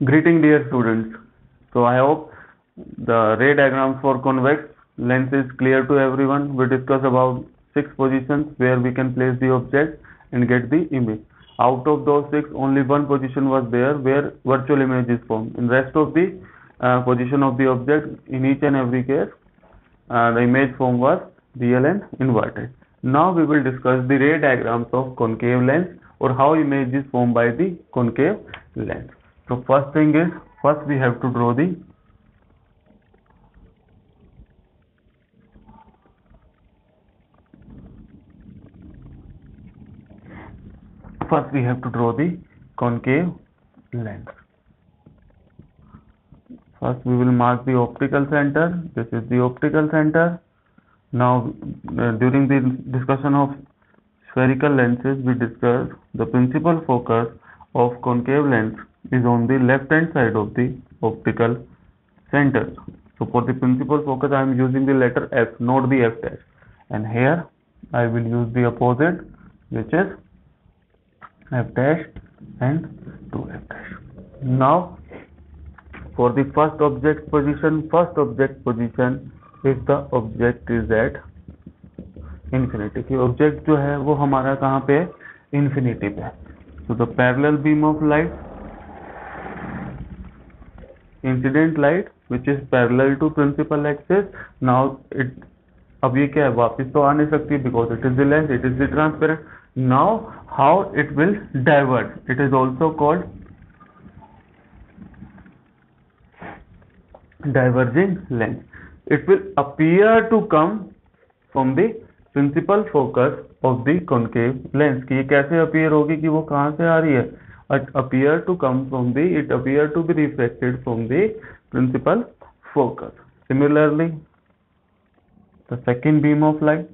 Greeting dear students. So I hope the ray diagrams for convex lens is clear to everyone. We discussed about 6 positions where we can place the object and get the image. Out of those 6, only one position was there where virtual image is formed. In rest of the position of the object, in each and every case, the image form was real and inverted. Now we will discuss the ray diagrams of concave lens or how image is formed by the concave lens. So first thing is, first we have to draw the concave lens. First we will mark the optical center. This is the optical center. Now during the discussion of spherical lenses, we discussed the principal focus of concave lens is on the left hand side of the optical center. So for the principal focus I am using the letter F, not the F dash, and here I will use the opposite, which is F dash and 2F dash. Now for the first object position if the object is at infinity, कि object जो है वो हमारा कहाँ पे है, infinity पे. So the parallel beam of light, incident light which is parallel to principal axis. Now it, अब ये क्या है, वापस तो आ नहीं सकती because it is the lens, it is the transparent. Now how it will diverge, it is also called diverging lens. It will appear to come from the principal focus of the concave lens. कि ये कैसे appear होगी, कि वो कहाँ से आ रही है, it appear to be refracted from the principal focus. Similarly the second beam of light,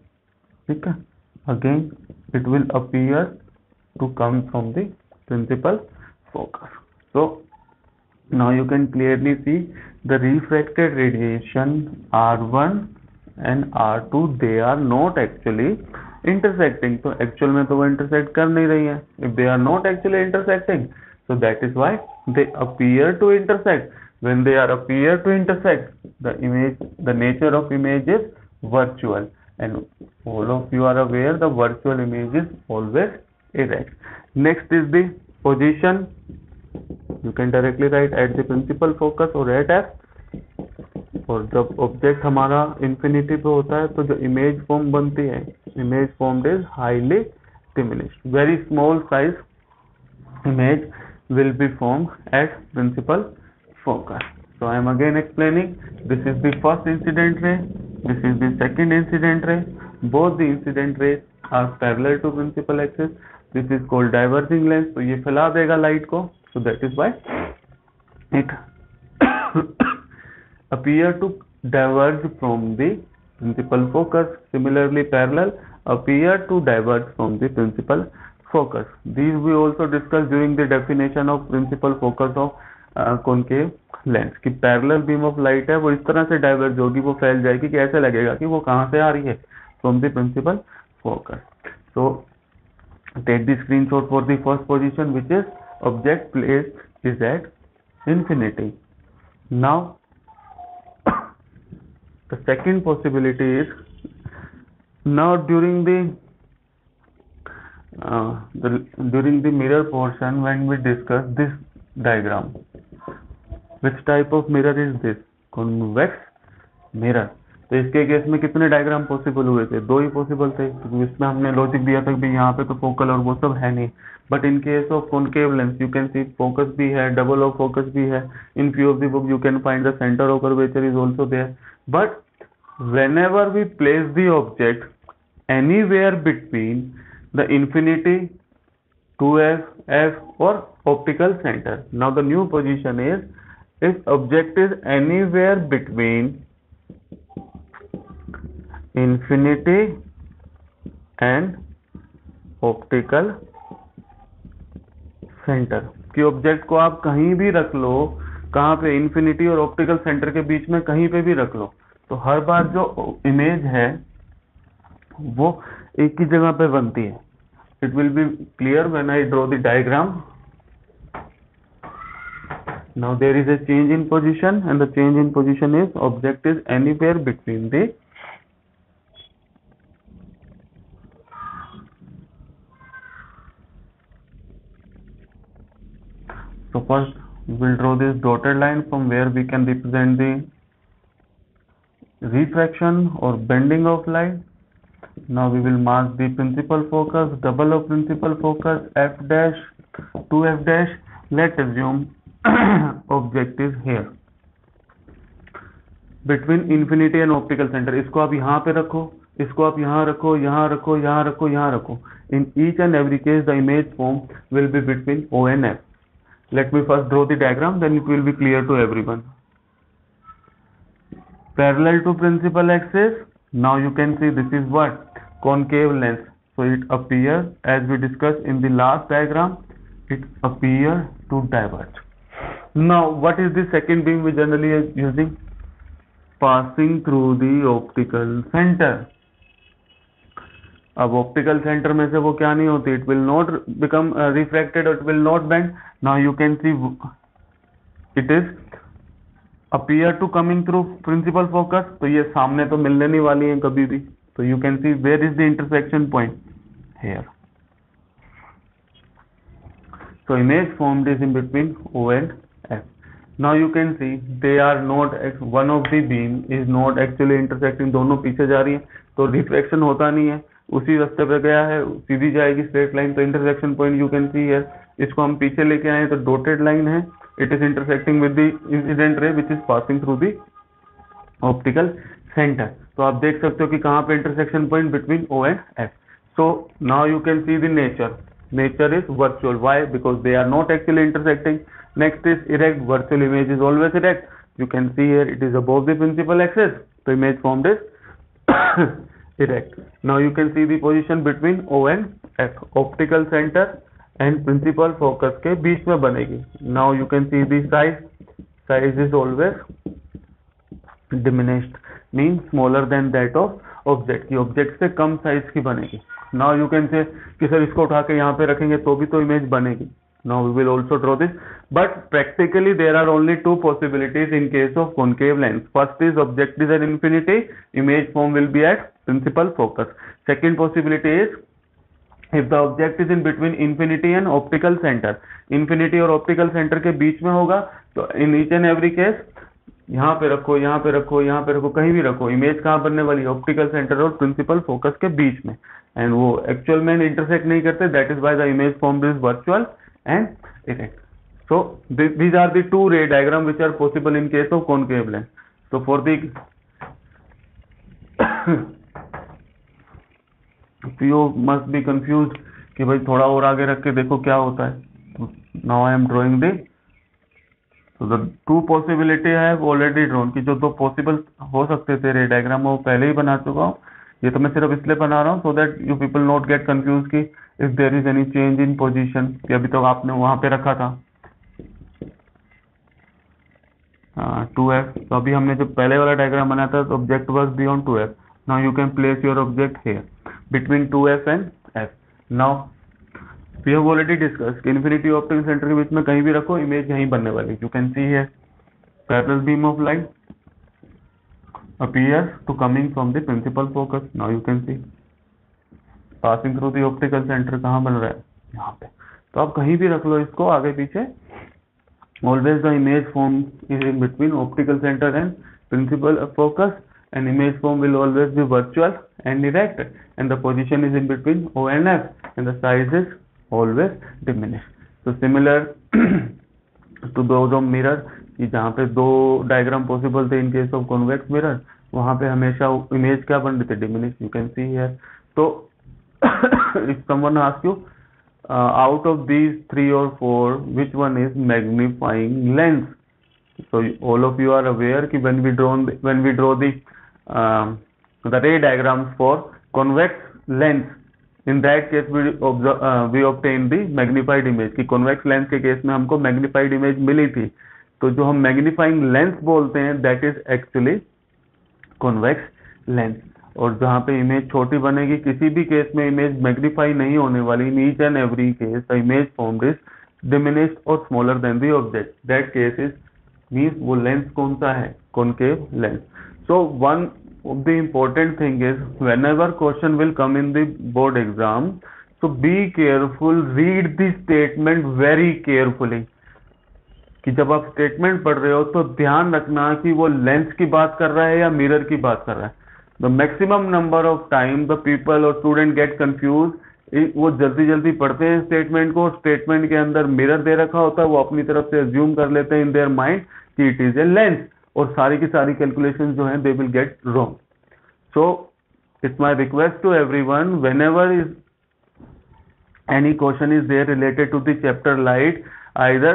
ठीक है, again it will appear to come from the principal focus. So now you can clearly see the refracted radiation R1 and R2, they are not actually intersecting. तो actual में तो वो intersect कर नहीं रही है. If they are not actually intersecting, so that is why they appear to intersect. When they are appear to intersect, the nature of image is virtual, and all of you are aware the virtual image is always erect. Next is the position. You can directly write at the principal focus or at F. और जब object हमारा infinity पे होता है तो जो image form बनती है, image formed is highly diminished. Very small size image will be formed at principal focus. So I am again explaining. This is the first incident ray, this is the second incident ray. Both the incident rays are parallel to principal axis. This is called diverging lens. तो ये फैला देगा light को. So that is why it appear to diverge from the principal focus. Similarly parallel appear to diverge from the principal focus. These we also discussed during the definition of principal focus of concave lens. कि parallel beam of light है वो इस तरह से diverge होगी, वो फैल जाएगी कि ऐसे लगेगा कि वो कहाँ से आ रही है, from the principal focus. So take the screenshot for the first position, which is object placed is at infinity. Now the second possibility is, now during the mirror portion, when we discuss this diagram, which type of mirror is this? Convex mirror. तो इसके case में कितने diagram possible हुए थे? 2 ही possible थे, क्योंकि इसमें हमने लॉजिक दिया था कि यहाँ पे तो फोकल और वो सब है नहीं. But in case of concave lens you can see focus भी है, डबल ऑफ फोकस भी है. In few of the book you can find the centre of curvature is also there. But whenever we place the object anywhere between the infinity, 2f, f or optical center. Now the new position is, if object is anywhere between infinity and optical center, कि object को आप कहीं भी रख लो, कहाँ पे, infinity और optical centre के बीच में कहीं पे भी रख लो, तो हर बार जो इमेज है वो एक ही जगह पे बनती है. It will be clear when I draw the diagram. Now there is a change in position, and the change in position is object is anywhere between the so first we will draw this dotted line from where we can represent the refraction or bending of light. Now we will mark the principal focus, double of principal focus, f dash to f dash. Let's assume object is here between infinity and optical center. इसको आप यहाँ पे रखो, इसको आप यहाँ रखो, यहाँ रखो, यहाँ रखो, यहाँ रखो. In each and every case, the image form will be between O and F. Let me first draw the diagram, then it will be clear to everyone. Parallel to principal axis. Now you can see this is what? Concave lens. So it appears, as we discussed in the last diagram, it appears to diverge. Now what is the second beam we generally are using? Passing through the optical center. अब optical centre में से वो क्या नहीं होती, it will not become refracted, it will not bend. Now you can see it is appear to coming through principal focus. तो ये सामने तो मिलने नहीं वाली है कभी भी. तो you can see where is the intersection point here. So image formed is in between O and F. Now you can see they are not, one of the beam is not actually intersecting. दोनों पीछे जा रही है तो reflection होता नहीं है, उसी रास्ते पे गया है, सीधी जाएगी स्ट्रेट लाइन. तो intersection point you can see here. इसको हम पीछे लेके आए तो डॉटेड लाइन है, it is intersecting with the incident ray which is passing through the optical centre. तो आप देख सकते हो कि कहाँ पे intersection point between O and F. So now you can see the nature. Nature is virtual. Why? Because they are not actually intersecting. Next is erect. Virtual image is always erect. You can see here it is above the principal axis. The image formed is erect. Now you can see the position between O and F. Optical center and principal focus के बीच में बनेगी. Now you can see the size. Size is always diminished. Means smaller than that of object. की object से कम size की बनेगी. Now you can say कि sir इसको उठा के यहाँ पे रखेंगे तो भी तो इमेज बनेगी. Now we will also draw this, but practically there are only two possibilities in case of concave lens. First is object is at infinity, image form will be at principal focus. Second possibility is if the object is in between infinity and optical center. Infinity और optical center के बीच में होगा तो in each and every case यहाँ पे रखो, यहाँ पे रखो, यहाँ पे रखो, कहीं भी रखो, इमेज कहाँ बनने वाली है? ऑप्टिकल सेंटर और प्रिंसिपल फोकस के बीच में. एंड वो एक्चुअल में इंटरसेक्ट नहीं करते. That is why the image form is virtual and erect. So these are the two ray diagram which are possible in case of concave lens. So for the you must be confuse कि भाई थोड़ा और आगे रख के देखो क्या होता है. Now I am drawing the तो द टू पॉसिबिलिटी है ऑलरेडी ड्रॉन की. जो दो पॉसिबल हो सकते थे रे डायग्राम वो पहले ही बना चुका हूँ. ये तो मैं सिर्फ इसलिए बना रहा हूँ so that you people not get confuse कि if there is any change in position कि अभी तो आपने वहां पे रखा था 2F. तो अभी हमने जो पहले वाला डायग्राम बनाया था तो object was beyond 2F. Now you can place your object here between 2F and F. Now we have already discuss कि इन्फिनिटी ऑप्टिकल सेंटर के बीच में कहीं भी रखो इमेज यहीं बनने वाली. You can see here parallel beam of light appears to coming from the principal focus. Now you can see passing through the optical center. कहाँ बन रहा है? यहाँ पे. तो आप कहीं भी रख लो इसको आगे पीछे. Always the image form is in between optical center and principal focus, and image form will always be virtual and erect, and the position is in between O and F, and the size is always diminished. So similar to those of mirror कि जहाँ पे दो diagram possible थे in case of convex mirror वहां पे हमेशा image क्या बन रही थी? Diminish. You can see here. तो if someone ask you out of these 3 or 4 which one is magnifying lens, so all of you are aware कि when we draw the ray diagrams for convex lens, in that case we obtain the magnified image. कि convex lens के case में हमको magnified image मिली थी. तो जो हम magnifying lens बोलते हैं that is actually convex lens. और जहाँ पे इमेज छोटी बनेगी किसी भी केस में इमेज मैग्नीफाई नहीं होने वाली. In each and every case the image formed is diminished और smaller than the object, that case is means वो लेंस कौन सा है, concave lens. So one of the important thing is whenever question will come in the board exam, so be careful, read the statement very carefully. कि जब आप statement पढ़ रहे हो तो ध्यान रखना कि वो लेंस की बात कर रहा है या मिरर की बात कर रहा है. The maximum number of time the people और स्टूडेंट गेट कंफ्यूज, वो जल्दी जल्दी पढ़ते हैं स्टेटमेंट को, स्टेटमेंट के अंदर मिरर दे रखा होता है, वो अपनी तरफ से अज्यूम कर लेते हैं इन देयर माइंड कि इट इज ए लेंस, और सारी की सारी कैलकुलेशन जो है they will get wrong. So it's my request to everyone, whenever is any question is there related to the chapter light, either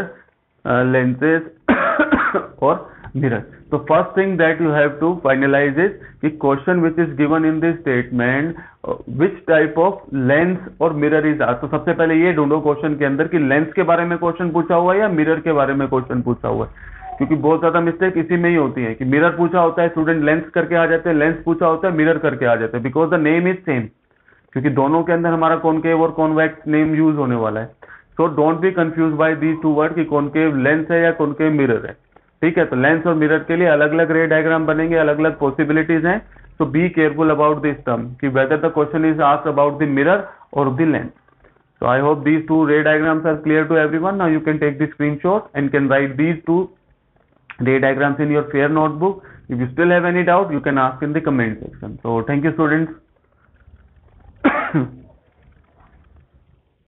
lenses or mirror. So first thing that you have to finalize is the question which is given in this statement, which type of lens or mirror is asked. तो सबसे पहले ये ढूंढो question के अंदर कि lens के बारे में क्वेश्चन पूछा हुआ है या मिरर के बारे में क्वेश्चन पूछा हुआ है, क्योंकि बहुत ज्यादा मिस्टेक इसी में ही होती है कि मिरर पूछा होता है स्टूडेंट लेंस करके आ जाते हैं, लेंस पूछा होता है मिरर करके आ जाते हैं, because the name is same, क्योंकि दोनों के अंदर हमारा कॉनकेव और कॉन्वेक्स नेम यूज होने वाला है. So don't be confuse by these two word कि कॉनकेव लेंस है या कॉनकेव मिरर है. ठीक है, तो लेंस और मिरर के लिए अलग अलग रे डायग्राम बनेंगे, अलग अलग पॉसिबिलिटीज हैं. So be careful about this term कि whether the question is asked about the mirror और the lens. So I hope these two ray diagrams are clear to everyone. Now you can take the screenshot and can write these two ray diagrams in your fair notebook. If you still have any doubt, you can ask in the comment section. So thank you, students.